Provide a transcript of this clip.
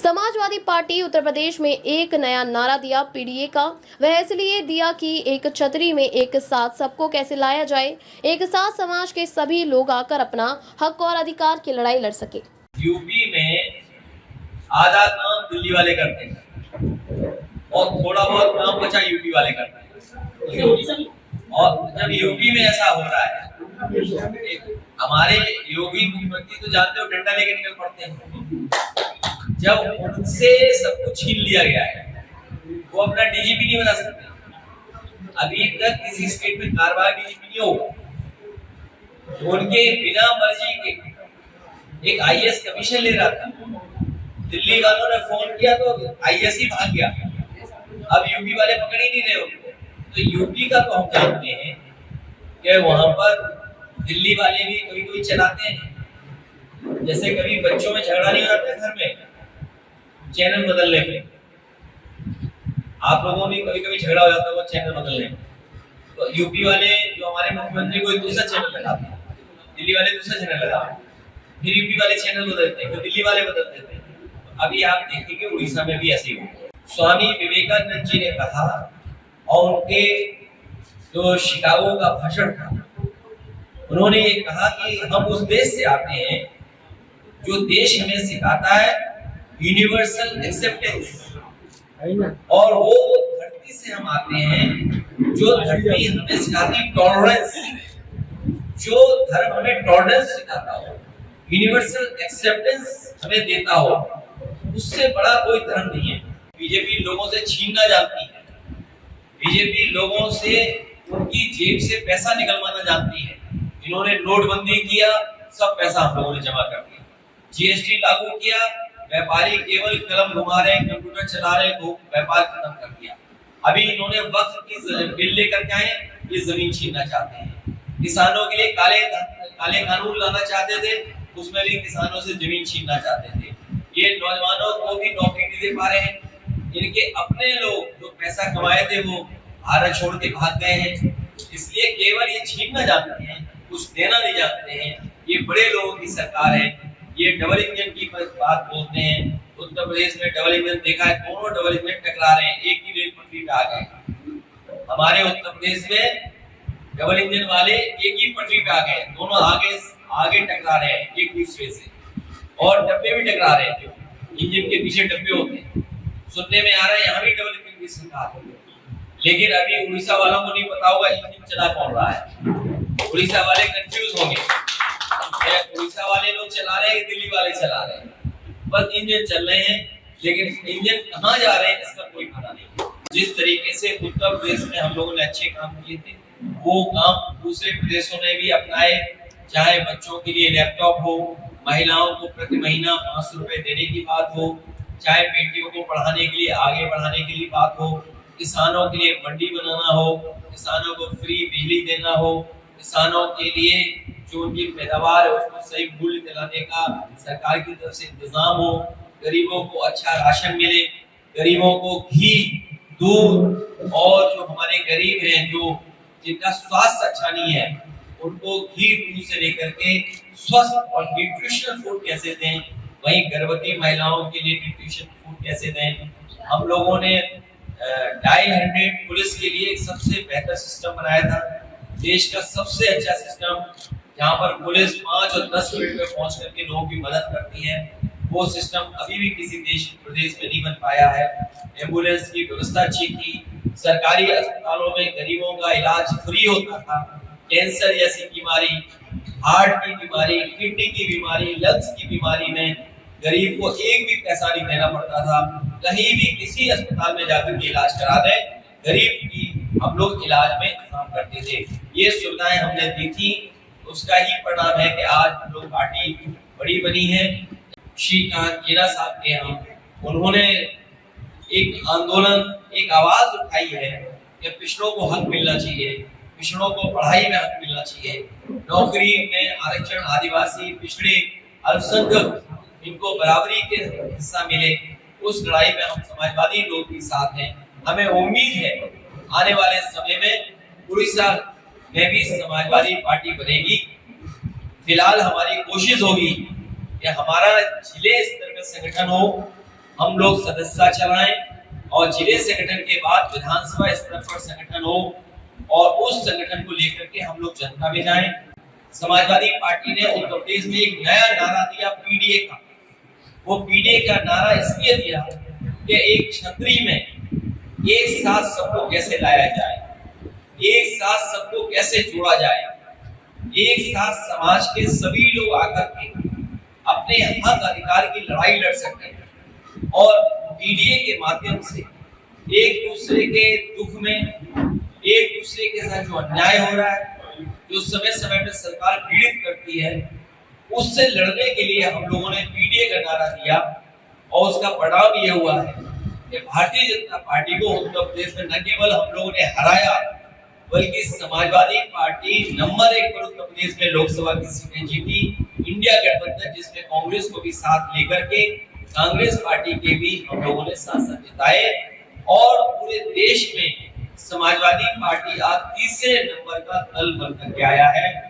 Samajwadi party Uttar Pradesh में एक नया नारा दिया पीडीए का। वह इसलिए दिया कि एक छतरी में एक साथ सबको कैसे लाया जाए, एक साथ समाज के सभी लोग आकर अपना हक और अधिकार की लड़ाई लड़ सके। यूपी में आधा काम दिल्ली वाले करते हैं और थोड़ा बहुत काम बचा यूपी वाले करते हैं। और जब यूपी में ऐसा हो रहा है, हमारे योगी मुख्यमंत्री तो जानते हो डंडा लेके निकल पड़ते हैं। जब उनसे सब कुछ छीन लिया गया है, वो अपना डीजीपी नहीं बना सकते। अभी तक किसी स्टेट में कारवाई डीजीपी नहीं होगा। उनके बिना मर्जी के एक आईएएस कमीशन ले रहा था, दिल्ली वालों ने फोन किया तो आईएएस ही भाग गया। अब यूपी वाले पकड़ ही नहीं रहे उनको। तो यूपी का तो हम जानते हैं कि वहां पर दिल्ली वाले भी कभी कभी चलाते हैं। जैसे कभी बच्चों में झगड़ा नहीं होता घर में चैनल बदलने में, आप लोगों में कभी कभी झगड़ा हो जाता है वो चैनल बदलने में। तो यूपी वाले जो हमारे मुख्यमंत्री कोई दूसरा चैनल लगाते हैं, दिल्ली वाले दूसरा चैनल लगाते हैं, फिर यूपी वाले चैनल बदलते हैं, फिर दिल्ली वाले बदल देते हैं। अभी आप देखेंगे उड़ीसा में भी ऐसे ही हो। स्वामी विवेकानंद जी ने कहा और उनके जो शिकागो का भाषण था, उन्होंने ये कहा कि हम उस देश से आते हैं जो देश हमें सिखाता है यूनिवर्सल एक्सेप्टेंस, और वो धरती से हम आते हैं जो धरती हमें सिखाती टॉलरेंस, जो धर्म हमें टॉलरेंस सिखाता हो, यूनिवर्सल एक्सेप्टेंस हमें देता हो, उससे बड़ा कोई धर्म नहीं है। बीजेपी लोगों से छीनना जानती है, बीजेपी लोगों से उनकी जेब से पैसा निकलवाना जानती है। इन्होंने नोटबंदी किया, सब पैसा हम लोगों ने जमा कर दिया। जीएसटी लागू किया, व्यापारी केवल कलम घुमा रहे, कंप्यूटर चला रहे, तो व्यापार खत्म कर दिया। अभी इन्होंने वक्फ की बिल लेकर के आए, ये जमीन छीनना चाहते हैं। किसानों के लिए काले कानून लाना चाहते थे, उसमें भी किसानों से जमीन छीनना चाहते थे। ये नौजवानों को भी नौकरी नहीं दे पा रहे हैं। इनके अपने लोग जो पैसा कमाए थे वो भारत छोड़ के भाग गए हैं। इसलिए केवल ये छीनना जानते हैं, कुछ देना नहीं जानते हैं। ये बड़े लोगों की सरकार है। ये डबल इंजन की बात बोलते हैं। उत्तर प्रदेश में डबल इंजन देखा है, दोनों डबल इंजन टकरा रहे हैं, एक ही रेल पटरी पे आ गए। हमारे उत्तर प्रदेश में डबल इंजन वाले एक ही पटरी पे आ गए, दोनों आगे टकरा रहे हैं एक दूसरे से, और डब्बे भी टकरा रहे हैं। इंजन के पीछे डब्बे होते हैं। सुनने में आ रहा है यहाँ भी डबल इंजन की सरकार है, लेकिन अभी उड़ीसा वालों को नहीं पता होगा इंजन चला कौन रहा है। उड़ीसा वाले कंफ्यूज होंगे, उड़ीसा वाले लोग चला रहे हैं, दिल्ली वाले चला रहे हैं। बस इंजन चल रहे हैं, लेकिन इंजन कहाँ जा रहे हैं इसका कोई पता नहीं। जिस तरीके से उत्तर प्रदेश में हम लोगों ने अच्छे काम किए थे, वो काम दूसरे प्रदेशों ने भी अपनाए। चाहे बच्चों के लिए लैपटॉप हो, महिलाओं को प्रति महीना 500 रुपए देने की बात हो, चाहे बेटियों को पढ़ाने के लिए आगे बढ़ाने के लिए बात हो, किसानों के लिए मंडी बनाना हो, किसानों को फ्री बिजली देना हो, किसानों के लिए जो उनकी पैदावार है उसको सही मूल्य दिलाने का सरकार की तरफ से इंतजाम हो, गरीबों को अच्छा राशन मिले, गरीबों को घी, दूध, और जो हमारे गरीब हैं जो जिनका स्वास्थ्य अच्छा नहीं है, उनको घी दूध से लेकर के स्वस्थ और न्यूट्रिशनल फूड कैसे दें, वहीं गर्भवती महिलाओं के लिए न्यूट्रिशन फूड कैसे दें। हम लोगों ने डायल 100 पुलिस के लिए एक सबसे बेहतर सिस्टम बनाया था, देश का सबसे अच्छा सिस्टम, जहां पर पुलिस 5 और 10 मिनट में पहुंच करके लोगों की मदद करती है। वो सिस्टम अभी भी किसी देश प्रदेश में नहीं बन पाया है। एम्बुलेंस की व्यवस्था अच्छी थी, सरकारी अस्पतालों में गरीबों का इलाज फ्री होता था। कैंसर जैसी बीमारी, हार्ट की बीमारी, किडनी की बीमारी, लंग्स की बीमारी में गरीब को एक भी पैसा नहीं देना पड़ता था। कहीं भी किसी अस्पताल में जाकर के इलाज करा दें, गरीब की हम लोग इलाज में काम करते थे। ये सुविधाएं हमने दी थी, उसका ही परिणाम है कि आज हम लोग पार्टी बड़ी बनी है। श्रीकांत जीना साहब के हम उन्होंने एक आंदोलन, एक आवाज उठाई है कि पिछड़ों को हक मिलना चाहिए, पिछड़ों को पढ़ाई में हक मिलना चाहिए, नौकरी में आरक्षण, आदिवासी, पिछड़े, अल्पसंख्यक, इनको बराबरी के हिस्सा मिले। उस लड़ाई में हम समाजवादी लोग भी साथ हैं। हमें उम्मीद है आने वाले समय में उड़ीसा में भी समाजवादी पार्टी बनेगी। फिलहाल हमारी कोशिश होगी कि हमारा जिले स्तर में संगठन हो, हम लोग सदस्यता चलाएं और जिले संगठन के बाद विधानसभा स्तर पर संगठन हो और उस संगठन को लेकर के हम लोग जनता में जाएं। समाजवादी पार्टी ने उत्तर प्रदेश में एक नया नारा दिया पीडीए का। वो पीडीए का नारा इसलिए दिया कि एक छतरी में एक साथ सबको कैसे लाया जाए, एक साथ सबको कैसे जोड़ा जाए, एक साथ समाज के सभी लोग आकर के अपने हक अधिकार की लड़ाई लड़ सकते हैं और पीडीए के माध्यम से एक दूसरे के दुख में, एक दूसरे के साथ जो अन्याय हो रहा है, जो समय समय पर सरकार पीड़ित करती है, उससे लड़ने के लिए हम लोगों ने पीडीए का नारा दिया और उसका परिणाम ये हुआ है कि भारतीय जनता पार्टी को उत्तर प्रदेश में न केवल हम लोगों ने हराया बल्कि समाजवादी पार्टी नंबर 1 पर उत्तर प्रदेश में लोकसभा की सीटें जीती। इंडिया गठबंधन जिसमें कांग्रेस को भी साथ लेकर के कांग्रेस पार्टी के भी हम लोगों ने सांसद जिताए और पूरे देश में समाजवादी पार्टी आज तीसरे नंबर का दल बनकर के आया है।